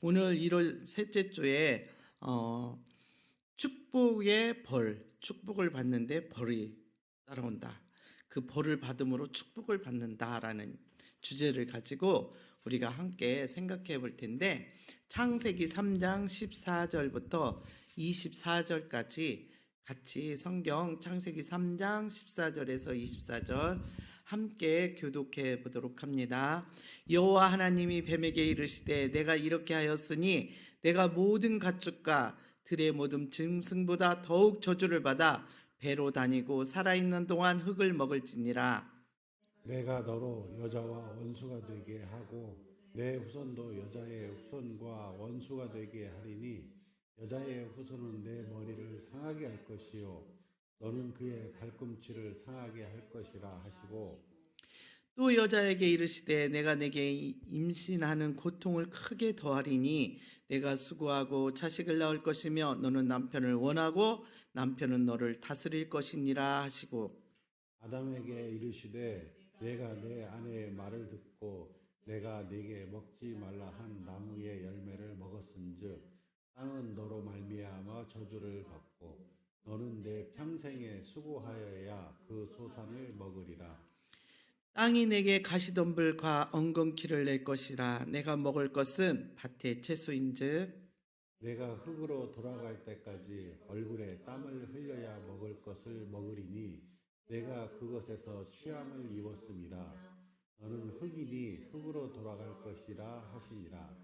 오늘 1월 셋째 주에 축복의 벌, 축복을 받는데 벌이 따라온다. 그 벌을 받음으로 축복을 받는다라는 주제를 가지고 우리가 함께 생각해 볼 텐데, 창세기 3장 14절부터 24절까지 같이 성경 창세기 3장 14절에서 24절 함께 교독해 보도록 합니다. 여호와 하나님이 뱀에게 이르시되 내가 이렇게 하였으니 내가 모든 가축과 들의 모든 짐승보다 더욱 저주를 받아 배로 다니고 살아있는 동안 흙을 먹을지니라. 내가 너로 여자와 원수가 되게 하고 내 후손도 여자의 후손과 원수가 되게 하리니 여자의 후손은 내 머리를 상하게 할 것이요 너는 그의 발꿈치를 상하게 할 것이라 하시고, 또 여자에게 이르시되 내가 내게 임신하는 고통을 크게 더하리니 내가 수고하고 자식을 낳을 것이며 너는 남편을 원하고 남편은 너를 다스릴 것이니라 하시고, 아담에게 이르시되 내가 내 아내의 말을 듣고 내가 네게 먹지 말라 한 나무의 열매를 먹었은즉 땅은 너로 말미암아 저주를 받고 너는 내 평생에 수고하여야 그 소산을 먹으리라. 땅이 내게 가시덤불과 엉겅퀴를 낼 것이라. 내가 먹을 것은 밭의 채소인즉 내가 흙으로 돌아갈 때까지 얼굴에 땀을 흘려야 먹을 것을 먹으리니 내가 그것에서 취함을 입었음이라. 너는 흙이니 흙으로 돌아갈 것이라 하시니라.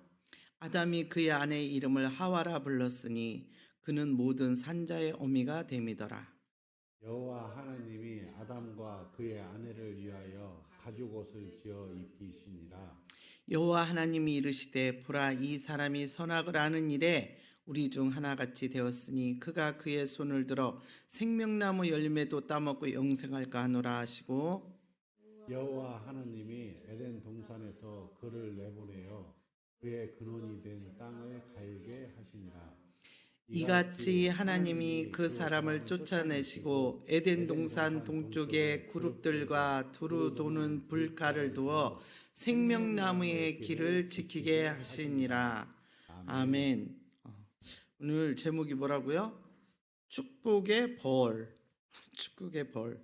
아담이 그의 아내의 이름을 하와라 불렀으니 그는 모든 산자의 어미가 됨이더라. 여호와 하나님이 아담과 그의 아내를 위하여 가죽옷을 지어 입히시니라. 여호와 하나님이 이르시되 보라, 이 사람이 선악을 아는 일에 우리 중 하나같이 되었으니 그가 그의 손을 들어 생명나무 열매도 따먹고 영생할까 하노라 하시고, 여호와 하나님이 에덴 동산에서 그를 내보내어 그의 근원이 된 땅을 갈게 하시니라. 이같이 하나님이 그 사람을 쫓아내시고 에덴 동산 동쪽에 그룹들과 두루 도는 불가를 두어 생명나무의 길을 지키게 하시니라. 아멘. 오늘 제목이 뭐라고요? 축복의 벌. 축복의 벌.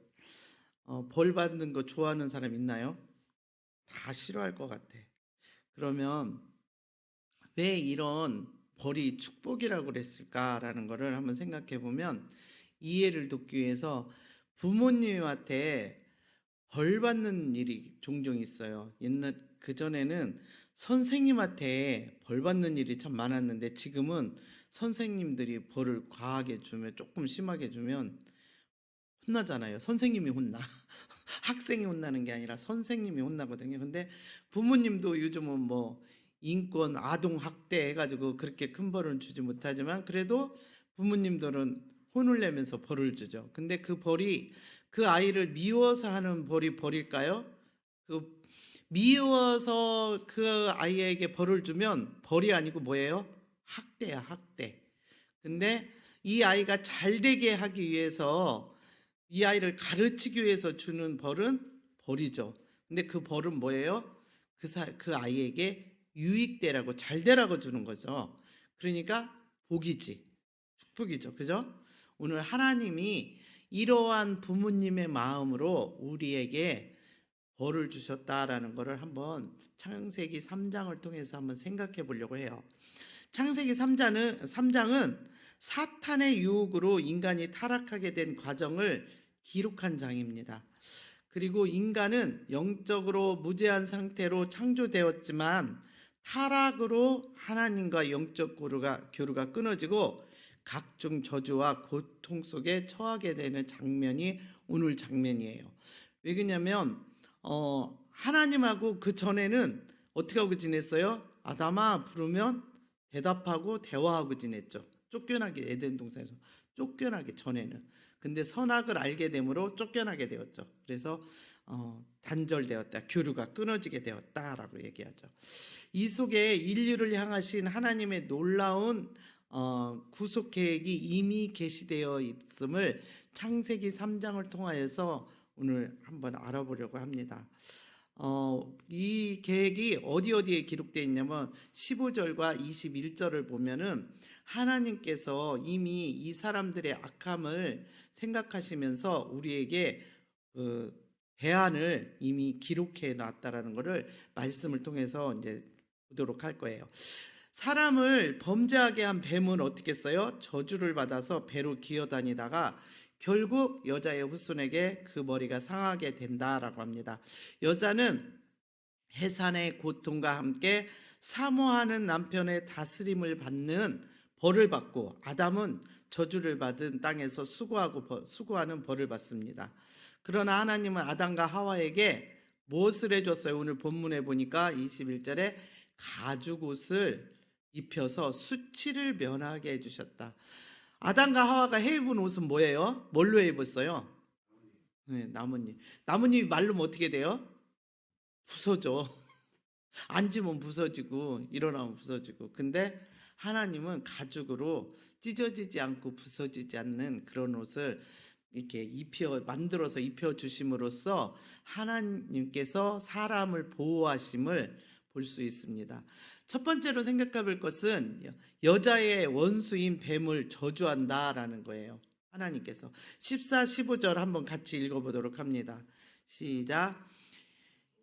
벌 받는 거 좋아하는 사람 있나요? 다 싫어할 것 같아. 그러면 왜 이런 벌이 축복이라고 그랬을까라는 거를 한번 생각해 보면 이해를 돕기 위해서 부모님한테 벌 받는 일이 종종 있어요. 그전에는 선생님한테 벌 받는 일이 참 많았는데 지금은 선생님들이 벌을 과하게 주면, 조금 심하게 주면 혼나잖아요. 선생님이 혼나. 학생이 혼나는 게 아니라 선생님이 혼나거든요. 근데 부모님도 요즘은 뭐 인권 아동 학대 해가지고 그렇게 큰 벌은 주지 못하지만 그래도 부모님들은 혼을 내면서 벌을 주죠. 근데 그 벌이 그 아이를 미워서 하는 벌이 벌일까요? 그 미워서 그 아이에게 벌을 주면 벌이 아니고 뭐예요? 학대야, 학대. 근데 이 아이가 잘 되게 하기 위해서, 이 아이를 가르치기 위해서 주는 벌은 벌이죠. 근데 그 벌은 뭐예요? 그 아이에게 유익되라고, 잘 되라고 주는 거죠. 그러니까 복이지, 축복이죠. 그죠? 오늘 하나님이 이러한 부모님의 마음으로 우리에게 벌을 주셨다라는 것을 한번 창세기 3장을 통해서 한번 생각해 보려고 해요. 창세기 3장은 사탄의 유혹으로 인간이 타락하게 된 과정을 기록한 장입니다. 그리고 인간은 영적으로 무죄한 상태로 창조되었지만 타락으로 하나님과 영적 교류가 끊어지고 각종 저주와 고통 속에 처하게 되는 장면이 오늘 장면이에요. 왜 그러냐면 하나님하고 그 전에는 어떻게 하고 지냈어요? 아담아 부르면 대답하고 대화하고 지냈죠. 쫓겨나게, 에덴 동산에서 쫓겨나기 전에는. 근데 선악을 알게 되므로 쫓겨나게 되었죠. 그래서 단절되었다, 교류가 끊어지게 되었다라고 얘기하죠. 이 속에 인류를 향하신 하나님의 놀라운 구속 계획이 이미 계시되어 있음을 창세기 3장을 통하여서 오늘 한번 알아보려고 합니다. 이 계획이 어디에 기록되어 있냐면 15절과 21절을 보면은 하나님께서 이미 이 사람들의 악함을 생각하시면서 우리에게 대안을 이미 기록해 놨다라는 것을 말씀을 통해서 이제 보도록 할 거예요. 사람을 범죄하게 한 뱀은 어떻게 했어요? 저주를 받아서 배로 기어다니다가 결국 여자의 후손에게 그 머리가 상하게 된다라고 합니다. 여자는 해산의 고통과 함께 사모하는 남편의 다스림을 받는 벌을 받고, 아담은 저주를 받은 땅에서 수고하는 벌을 받습니다. 그러나 하나님은 아담과 하와에게 무엇을 해줬어요? 오늘 본문에 보니까 21절에 가죽옷을 입혀서 수치를 면하게 해주셨다. 아담과 하와가 해 입은 옷은 뭐예요? 뭘로 해 입었어요? 네, 나뭇잎. 나뭇잎이 말르면 어떻게 돼요? 부서져. 앉으면 부서지고 일어나면 부서지고. 근데 하나님은 가죽으로 찢어지지 않고 부서지지 않는 그런 옷을 이렇게 만들어서 입혀 주심으로써 하나님께서 사람을 보호하심을 볼 수 있습니다. 첫 번째로 생각해 볼 것은 여자의 원수인 뱀을 저주한다라는 거예요. 하나님께서 14, 15절 한번 같이 읽어보도록 합니다. 시작.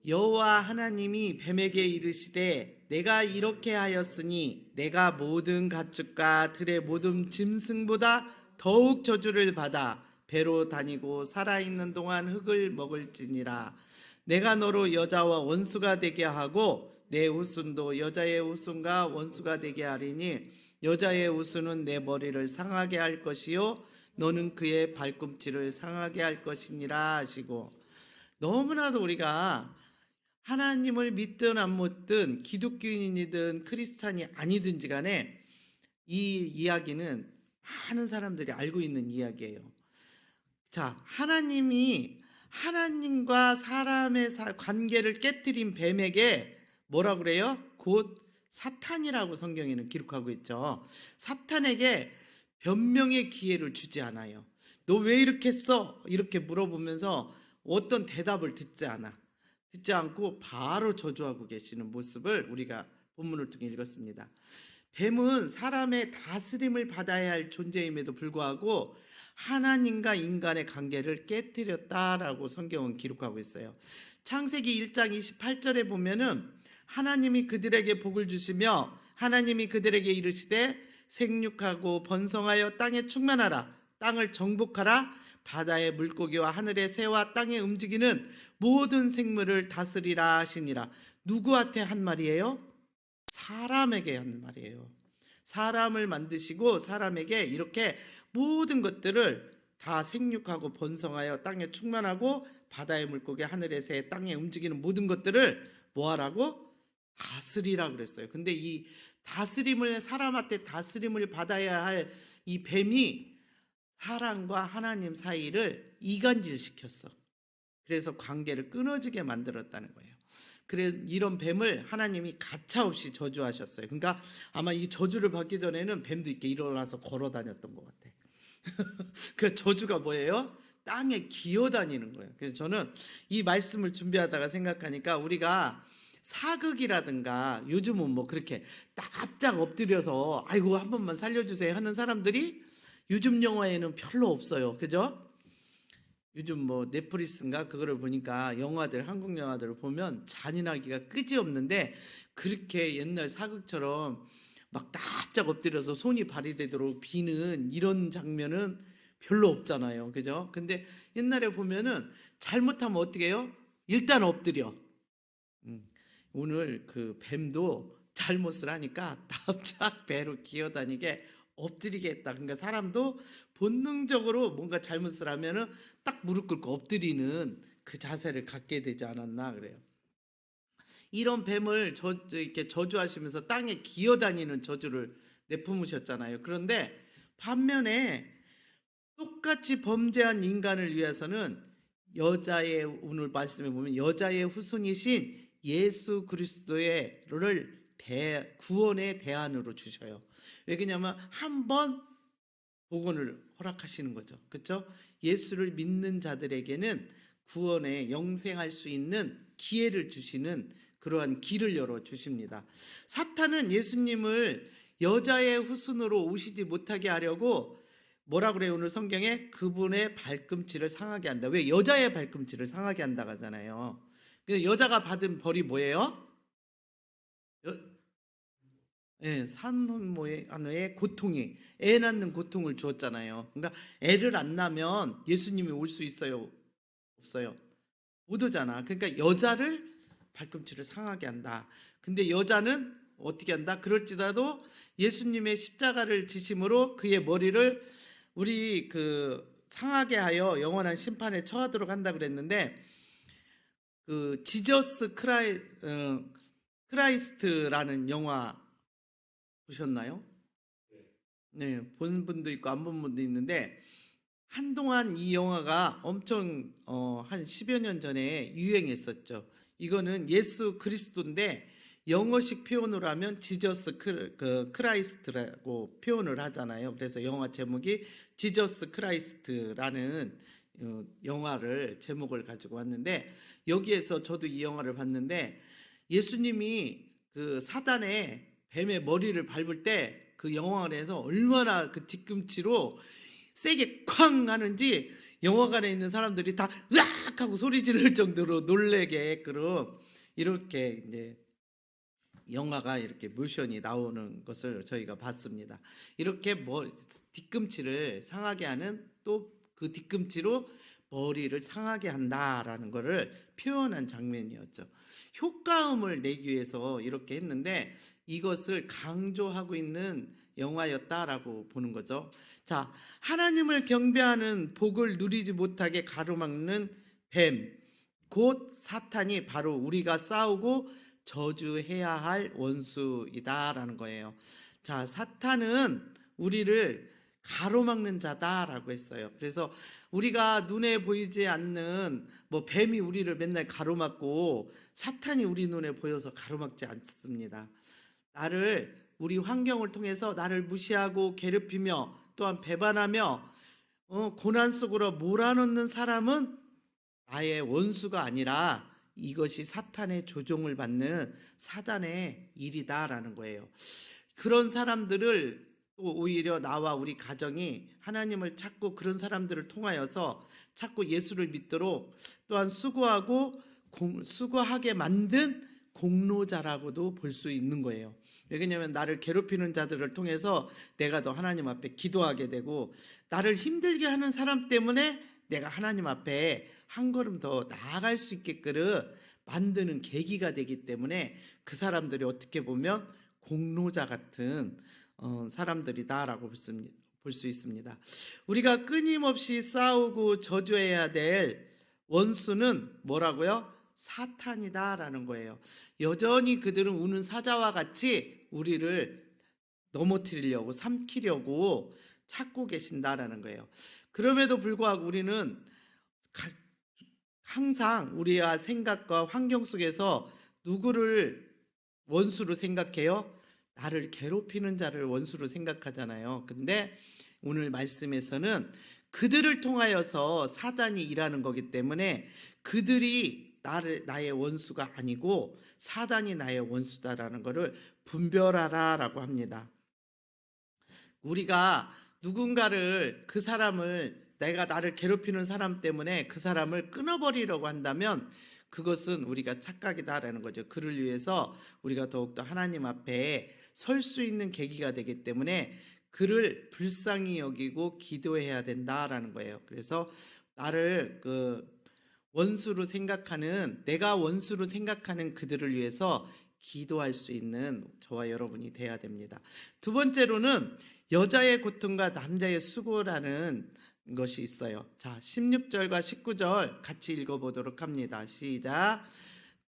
여호와 하나님이 뱀에게 이르시되 내가 이렇게 하였으니 내가 모든 가축과 들의 모든 짐승보다 더욱 저주를 받아 배로 다니고 살아있는 동안 흙을 먹을지니라. 내가 너로 여자와 원수가 되게 하고 내 후손도 여자의 후손과 원수가 되게 하리니 여자의 후손은 내 머리를 상하게 할 것이요 너는 그의 발꿈치를 상하게 할 것이니라 하시고, 너무나도 우리가 하나님을 믿든 안 믿든 기독교인이든 크리스찬이 아니든지 간에 이 이야기는 많은 사람들이 알고 있는 이야기예요. 자, 하나님과 사람의 관계를 깨뜨린 뱀에게 뭐라 그래요? 곧 사탄이라고 성경에는 기록하고 있죠. 사탄에게 변명의 기회를 주지 않아요. 너 왜 이렇게 했어? 이렇게 물어보면서 어떤 대답을 듣지 않고 바로 저주하고 계시는 모습을 우리가 본문을 통해 읽었습니다. 뱀은 사람의 다스림을 받아야 할 존재임에도 불구하고 하나님과 인간의 관계를 깨뜨렸다라고 성경은 기록하고 있어요. 창세기 1장 28절에 보면은 하나님이 그들에게 복을 주시며 하나님이 그들에게 이르시되 생육하고 번성하여 땅에 충만하라, 땅을 정복하라, 바다의 물고기와 하늘의 새와 땅에 움직이는 모든 생물을 다스리라 하시니라. 누구한테 한 말이에요? 사람에게 한 말이에요. 사람을 만드시고 사람에게 이렇게 모든 것들을 다 생육하고 번성하여 땅에 충만하고 바다의 물고기, 하늘의 새, 땅에 움직이는 모든 것들을 뭐하라고? 다스리라 그랬어요. 근데 이 사람한테 다스림을 받아야 할 이 뱀이 사람과 하나님 사이를 이간질시켰어. 그래서 관계를 끊어지게 만들었다는 거예요. 그래 이런 뱀을 하나님이 가차없이 저주하셨어요. 그러니까 아마 이 저주를 받기 전에는 뱀도 이렇게 일어나서 걸어 다녔던 것 같아. 그 저주가 뭐예요? 땅에 기어다니는 거예요. 그래서 저는 이 말씀을 준비하다가 생각하니까 우리가 사극이라든가 요즘은 뭐 그렇게 납작 엎드려서 아이고 한 번만 살려주세요 하는 사람들이 요즘 영화에는 별로 없어요. 그죠? 요즘 뭐 넷플릭스인가 그거를 보니까 한국 영화들을 보면 잔인하기가 끄지없는데 그렇게 옛날 사극처럼 막 납작 엎드려서 손이 발이 되도록 비는 이런 장면은 별로 없잖아요. 그죠? 근데 옛날에 보면은 잘못하면 어떻게 해요? 일단 엎드려. 오늘 그 뱀도 잘못을 하니까 납작 배로 기어다니게 엎드리게 했다. 그러니까 사람도 본능적으로 뭔가 잘못을 하면은 딱 무릎 꿇고 엎드리는 그 자세를 갖게 되지 않았나 그래요. 이런 뱀을 이렇게 저주하시면서 땅에 기어다니는 저주를 내뿜으셨잖아요. 그런데 반면에 똑같이 범죄한 인간을 위해서는 오늘 말씀에 보면 여자의 후손이신 예수 그리스도를 구원의 대안으로 주셔요. 왜냐하면 한 번 복원을 허락하시는 거죠. 그렇죠? 예수를 믿는 자들에게는 구원에 영생할 수 있는 기회를 주시는 그러한 길을 열어 주십니다. 사탄은 예수님을 여자의 후손으로 오시지 못하게 하려고 뭐라 그래요? 오늘 성경에 그분의 발꿈치를 상하게 한다. 왜? 여자의 발꿈치를 상하게 한다고 하잖아요. 여자가 받은 벌이 뭐예요? 산후모의 고통이, 애 낳는 고통을 주었잖아요. 그러니까 애를 안 낳으면 예수님이 올 수 있어요? 없어요? 못 오잖아. 그러니까 여자를 발꿈치를 상하게 한다. 근데 여자는 어떻게 한다? 그럴지라도 예수님의 십자가를 지심으로 그의 머리를 우리 상하게 하여 영원한 심판에 처하도록 한다 그랬는데, 그 지저스 크라이스트라는 영화 보셨나요? 네, 본 분도 있고 안 본 분도 있는데, 한동안 이 영화가 엄청 한 10여 년 전에 유행했었죠. 이거는 예수 그리스도인데 영어식 표현으로 하면 지저스 크라이스트라고 표현을 하잖아요. 그래서 영화 제목이 지저스 크라이스트라는 영화를 제목을 가지고 왔는데, 여기에서 저도 이 영화를 봤는데 예수님이 그 사단의 뱀의 머리를 밟을 때 그 영화관에서 얼마나 그 뒤꿈치로 세게 쾅 하는지 영화관에 있는 사람들이 다 으악 하고 소리 지를 정도로 놀래게끔 이렇게 이제 영화가 이렇게 모션이 나오는 것을 저희가 봤습니다. 이렇게 뒤꿈치를 상하게 하는, 또 그 뒤꿈치로 머리를 상하게 한다라는 것을 표현한 장면이었죠. 효과음을 내기 위해서 이렇게 했는데 이것을 강조하고 있는 영화였다라고 보는 거죠. 자, 하나님을 경배하는 복을 누리지 못하게 가로막는 뱀, 곧 사탄이 바로 우리가 싸우고 저주해야 할 원수이다라는 거예요. 자, 사탄은 우리를 가로막는 자다라고 했어요. 그래서 우리가 눈에 보이지 않는 뱀이 우리를 맨날 가로막고 사탄이 우리 눈에 보여서 가로막지 않습니다. 우리 환경을 통해서 나를 무시하고 괴롭히며 또한 배반하며 고난 속으로 몰아넣는 사람은 나의 원수가 아니라 이것이 사탄의 조종을 받는 사단의 일이다라는 거예요. 그런 사람들을 또 오히려 나와 우리 가정이 하나님을 찾고 그런 사람들을 통하여서 찾고 예수를 믿도록 또한 수고하게 만든 공로자라고도 볼 수 있는 거예요. 왜냐하면 나를 괴롭히는 자들을 통해서 내가 더 하나님 앞에 기도하게 되고, 나를 힘들게 하는 사람 때문에 내가 하나님 앞에 한 걸음 더 나아갈 수 있게끔 만드는 계기가 되기 때문에 그 사람들이 어떻게 보면 공로자 같은 사람들이다라고 볼 수 있습니다. 우리가 끊임없이 싸우고 저주해야 될 원수는 뭐라고요? 사탄이다라는 거예요. 여전히 그들은 우는 사자와 같이 우리를 넘어뜨리려고 삼키려고 찾고 계신다라는 거예요. 그럼에도 불구하고 우리는 항상 우리의 생각과 환경 속에서 누구를 원수로 생각해요? 나를 괴롭히는 자를 원수로 생각하잖아요. 근데 오늘 말씀에서는 그들을 통하여서 사단이 일하는 거기 때문에 그들이 나의 원수가 아니고 사단이 나의 원수다라는 것을 분별하라라고 합니다. 우리가 누군가를, 그 사람을, 내가 나를 괴롭히는 사람 때문에 그 사람을 끊어버리려고 한다면 그것은 우리가 착각이다라는 거죠. 그를 위해서 우리가 더욱더 하나님 앞에 설 수 있는 계기가 되기 때문에 그를 불쌍히 여기고 기도해야 된다라는 거예요. 그래서 나를 내가 원수로 생각하는 그들을 위해서 기도할 수 있는 저와 여러분이 돼야 됩니다. 두 번째로는 여자의 고통과 남자의 수고라는 것이 있어요. 자, 16절과 19절 같이 읽어보도록 합니다. 시작.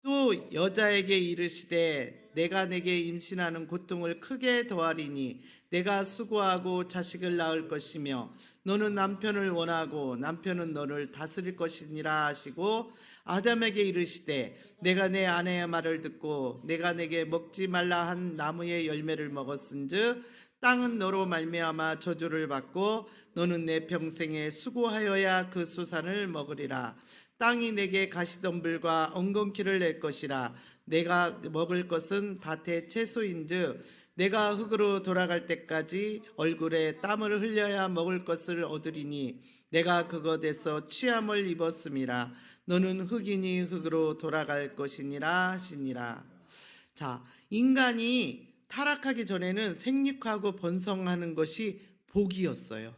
또 여자에게 이르시되 내가 내게 임신하는 고통을 크게 더하리니 내가 수고하고 자식을 낳을 것이며 너는 남편을 원하고 남편은 너를 다스릴 것이니라 하시고, 아담에게 이르시되 내가 내 아내의 말을 듣고 내가 내게 먹지 말라 한 나무의 열매를 먹었은즉 땅은 너로 말미암아 저주를 받고 너는 내 평생에 수고하여야 그 소산을 먹으리라. 땅이 내게 가시덤불과 엉겅퀴를 낼 것이라. 내가 먹을 것은 밭의 채소인즉 내가 흙으로 돌아갈 때까지 얼굴에 땀을 흘려야 먹을 것을 얻으리니 내가 그것에서 취함을 입었음이라. 너는 흙이니 흙으로 돌아갈 것이니라 하시니라. 자, 인간이 타락하기 전에는 생육하고 번성하는 것이 복이었어요.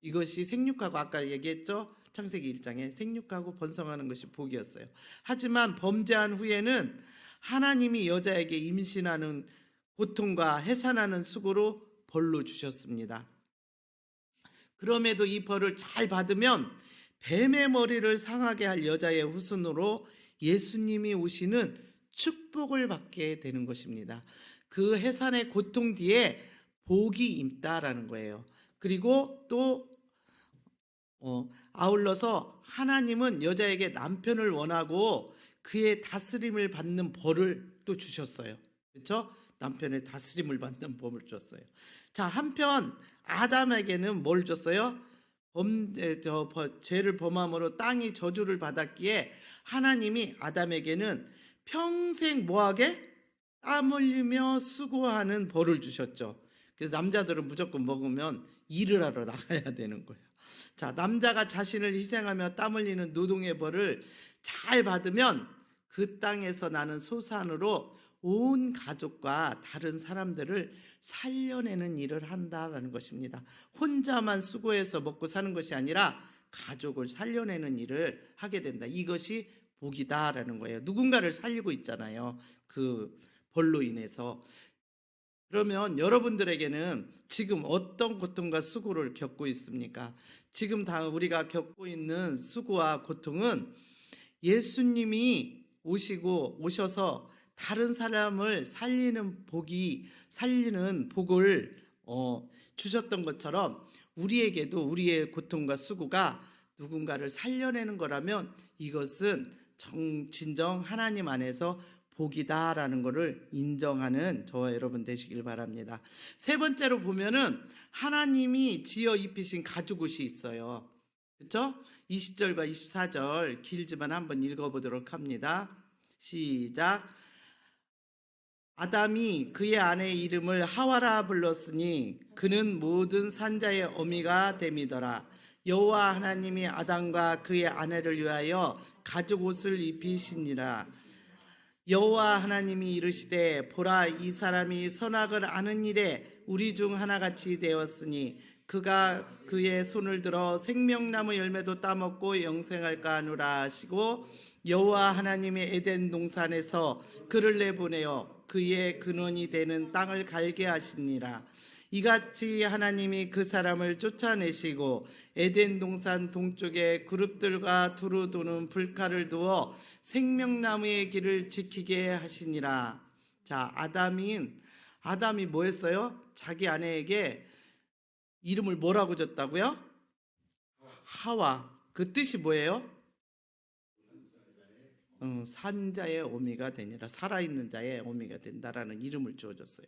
이것이 생육하고, 아까 얘기했죠? 창세기 1장에 생육하고 번성하는 것이 복이었어요. 하지만 범죄한 후에는 하나님이 여자에게 임신하는 고통과 해산하는 수고로 벌로 주셨습니다. 그럼에도 이 벌을 잘 받으면 뱀의 머리를 상하게 할 여자의 후손으로 예수님이 오시는 축복을 받게 되는 것입니다. 그 해산의 고통 뒤에 복이 있다라는 거예요. 그리고 또 아울러서 하나님은 여자에게 남편을 원하고 그의 다스림을 받는 벌을 또 주셨어요. 그렇죠? 남편의 다스림을 받는 법을 줬어요. 자, 한편 아담에게는 뭘 줬어요? 죄를 범함으로 땅이 저주를 받았기에 하나님이 아담에게는 평생 뭐하게? 땀 흘리며 수고하는 벌을 주셨죠. 그래서 남자들은 무조건 먹으면 일을 하러 나가야 되는 거예요. 자, 남자가 자신을 희생하며 땀 흘리는 노동의 벌을 잘 받으면 그 땅에서 나는 소산으로 온 가족과 다른 사람들을 살려내는 일을 한다라는 것입니다. 혼자만 수고해서 먹고 사는 것이 아니라 가족을 살려내는 일을 하게 된다. 이것이 복이다라는 거예요. 누군가를 살리고 있잖아요. 그 벌로 인해서. 그러면 여러분들에게는 지금 어떤 고통과 수고를 겪고 있습니까? 지금 다 우리가 겪고 있는 수고와 고통은 예수님이 오셔서 다른 사람을 살리는 복을 주셨던 것처럼 우리에게도 우리의 고통과 수고가 누군가를 살려내는 거라면 이것은 진정 하나님 안에서 복이다라는 것을 인정하는 저와 여러분 되시길 바랍니다. 세 번째로 보면은 하나님이 지어 입히신 가죽옷이 있어요. 그렇죠? 20절과 24절 길지만 한번 읽어보도록 합니다. 시작. 아담이 그의 아내의 이름을 하와라 불렀으니 그는 모든 산자의 어미가 됨이더라. 여호와 하나님이 아담과 그의 아내를 위하여 가죽옷을 입히시니라. 여호와 하나님이 이르시되 보라, 이 사람이 선악을 아는 일에 우리 중 하나같이 되었으니 그가 그의 손을 들어 생명나무 열매도 따먹고 영생할까 하노라 하시고 여호와 하나님이 에덴 동산에서 그를 내보내어 그의 근원이 되는 땅을 갈게 하시니라. 이같이 하나님이 그 사람을 쫓아내시고 에덴 동산 동쪽에 그룹들과 두루 도는 불칼을 두어 생명나무의 길을 지키게 하시니라. 자, 아담이 뭐 했어요? 자기 아내에게 이름을 뭐라고 줬다고요? 하와. 그 뜻이 뭐예요? 산자의 어미가 되니라. 살아있는 자의 어미가 된다라는 이름을 주어줬어요.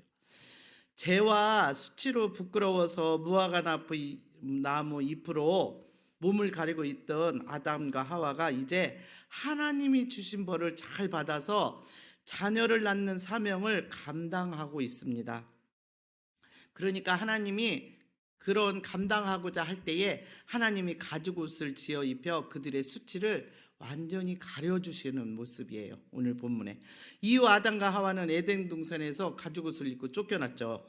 재와 수치로 부끄러워서 무화과 나무 잎으로 몸을 가리고 있던 아담과 하와가 이제 하나님이 주신 벌을 잘 받아서 자녀를 낳는 사명을 감당하고 있습니다. 그러니까 하나님이 그런 감당하고자 할 때에 하나님이 가죽옷을 지어 입혀 그들의 수치를 완전히 가려주시는 모습이에요. 오늘 본문에. 이후 아담과 하와는 에덴 동산에서 가죽옷을 입고 쫓겨났죠.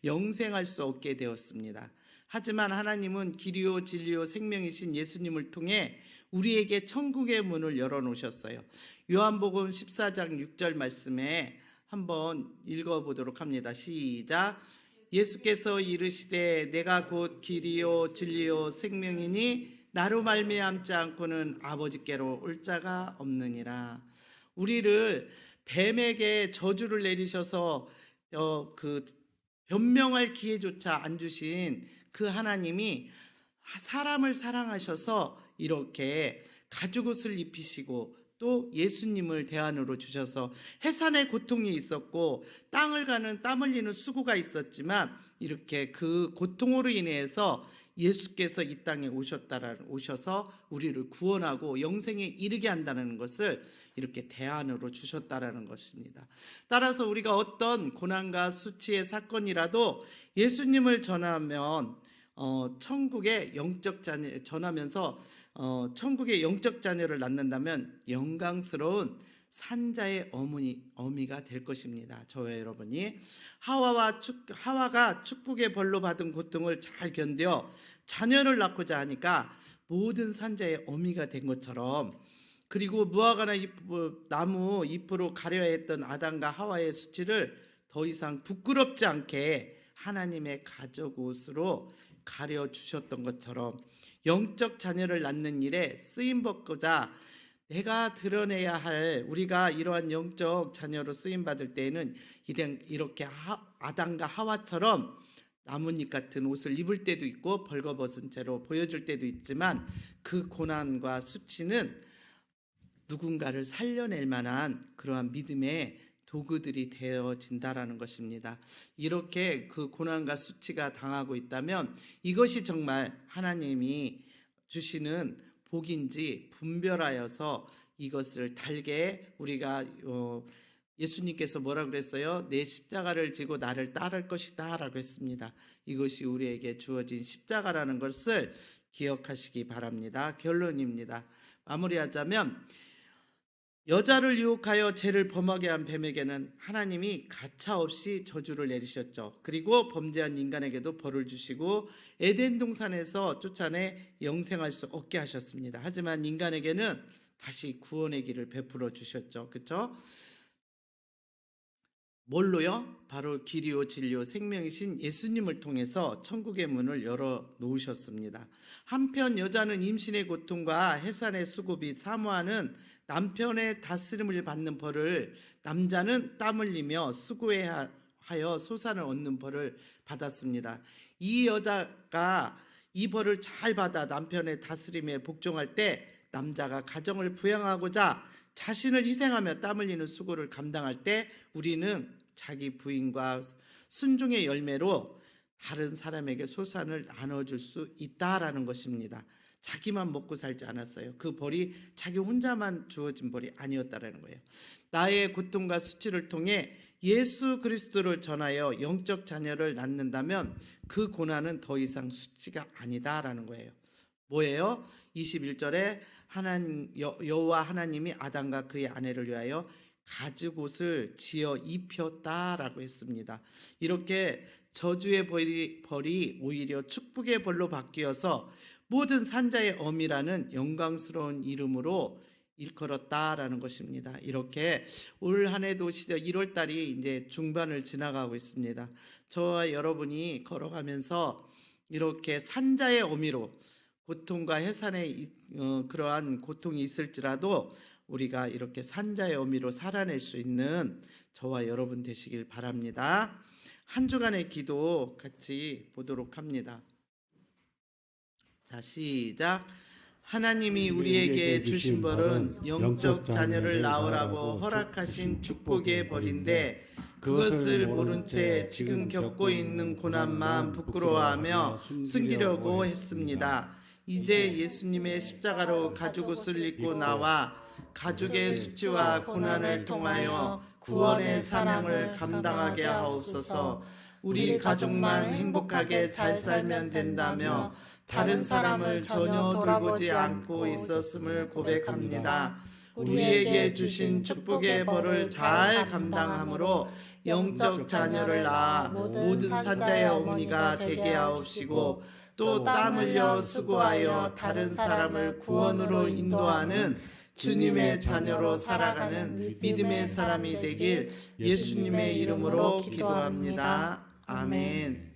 영생할 수 없게 되었습니다. 하지만 하나님은 길이요 진리요 생명이신 예수님을 통해 우리에게 천국의 문을 열어놓으셨어요. 요한복음 14장 6절 말씀에 한번 읽어보도록 합니다. 시작. 예수께서 이르시되 내가 곧 길이요 진리요 생명이니 나로 말미암지 않고는 아버지께로 올 자가 없느니라. 우리를 뱀에게 저주를 내리셔서 그 변명할 기회조차 안 주신 그 하나님이 사람을 사랑하셔서 이렇게 가죽옷을 입히시고 또 예수님을 대안으로 주셔서 해산의 고통이 있었고 땅을 가는 땀 흘리는 수고가 있었지만 이렇게 그 고통으로 인해서 예수께서 이 땅에 오셔서 우리를 구원하고 영생에 이르게 한다는 것을 이렇게 대안으로 주셨다라는 것입니다. 따라서 우리가 어떤 고난과 수치의 사건이라도 예수님을 전하면 천국의 영적 자녀 전하면서 천국의 영적 자녀를 낳는다면 영광스러운 산자의 어미가 될 것입니다. 저와 여러분이 하와가 축복의 벌로 받은 고통을 잘 견뎌 자녀를 낳고자 하니까 모든 산자의 어미가 된 것처럼, 그리고 무화과나 나무 잎으로 가려야 했던 아담과 하와의 수치를 더 이상 부끄럽지 않게 하나님의 가족 옷으로 가려 주셨던 것처럼 영적 자녀를 낳는 일에 쓰임 받고자 내가 드러내야 할, 우리가 이러한 영적 자녀로 쓰임 받을 때에는 이렇게 아담과 하와처럼 나뭇잎 같은 옷을 입을 때도 있고 벌거벗은 채로 보여줄 때도 있지만, 그 고난과 수치는 누군가를 살려낼 만한 그러한 믿음의 도구들이 되어진다라는 것입니다. 이렇게 그 고난과 수치가 당하고 있다면 이것이 정말 하나님이 주시는 복인지 분별하여서 이것을 달게, 우리가 예수님께서 뭐라 그랬어요? 내 십자가를 지고 나를 따를 것이다 라고 했습니다. 이것이 우리에게 주어진 십자가라는 것을 기억하시기 바랍니다. 결론입니다. 마무리하자면, 여자를 유혹하여 죄를 범하게 한 뱀에게는 하나님이 가차없이 저주를 내리셨죠. 그리고 범죄한 인간에게도 벌을 주시고 에덴 동산에서 쫓아내 영생할 수 없게 하셨습니다. 하지만 인간에게는 다시 구원의 길을 베풀어 주셨죠. 그렇죠? 뭘로요? 바로 길이요 진리요 생명이신 예수님을 통해서 천국의 문을 열어 놓으셨습니다. 한편 여자는 임신의 고통과 해산의 수고비 사모하는 남편의 다스림을 받는 벌을, 남자는 땀 흘리며 수고하여 소산을 얻는 벌을 받았습니다. 이 여자가 이 벌을 잘 받아 남편의 다스림에 복종할 때 남자가 가정을 부양하고자 자신을 희생하며 땀 흘리는 수고를 감당할 때 우리는 자기 부인과 순종의 열매로 다른 사람에게 소산을 나눠줄 수 있다라는 것입니다. 자기만 먹고 살지 않았어요. 그 벌이 자기 혼자만 주어진 벌이 아니었다라는 거예요. 나의 고통과 수치를 통해 예수 그리스도를 전하여 영적 자녀를 낳는다면 그 고난은 더 이상 수치가 아니다라는 거예요. 뭐예요? 21절에 여호와 하나님이 아담과 그의 아내를 위하여 가죽옷을 지어 입혔다라고 했습니다. 이렇게 저주의 벌이 오히려 축복의 벌로 바뀌어서 모든 산자의 어미라는 영광스러운 이름으로 일컬었다라는 것입니다. 이렇게 올 한 해도 1월 달이 이제 중반을 지나가고 있습니다. 저와 여러분이 걸어가면서 이렇게 산자의 어미로 고통과 해산의 그러한 고통이 있을지라도 우리가 이렇게 산자의 어미로 살아낼 수 있는 저와 여러분 되시길 바랍니다. 한 주간의 기도 같이 보도록 합니다. 자, 시작. 하나님이 우리에게 주신 벌은 영적 자녀를 낳으라고 허락하신 축복의 벌인데, 그것을 모른 채 지금 겪고 있는 고난만 부끄러워하며 숨기려고 했습니다. 이제 예수님의 십자가로 가죽옷을 입고 나와 가족의 수치와 고난을 통하여 구원의 사명을 감당하게 하옵소서. 우리 가족만 행복하게 잘 살면 된다며 다른 사람을 전혀 돌보지 않고 있었음을 고백합니다. 우리에게 주신 축복의 벌을 잘 감당함으로 영적 자녀를 낳아 모든 산자의 어머니가 되게 하옵시고, 또 땀 흘려 수고하여 다른 사람을 구원으로 인도하는 주님의 자녀로 살아가는 믿음의 사람이 되길 예수님의 이름으로 기도합니다. 아멘.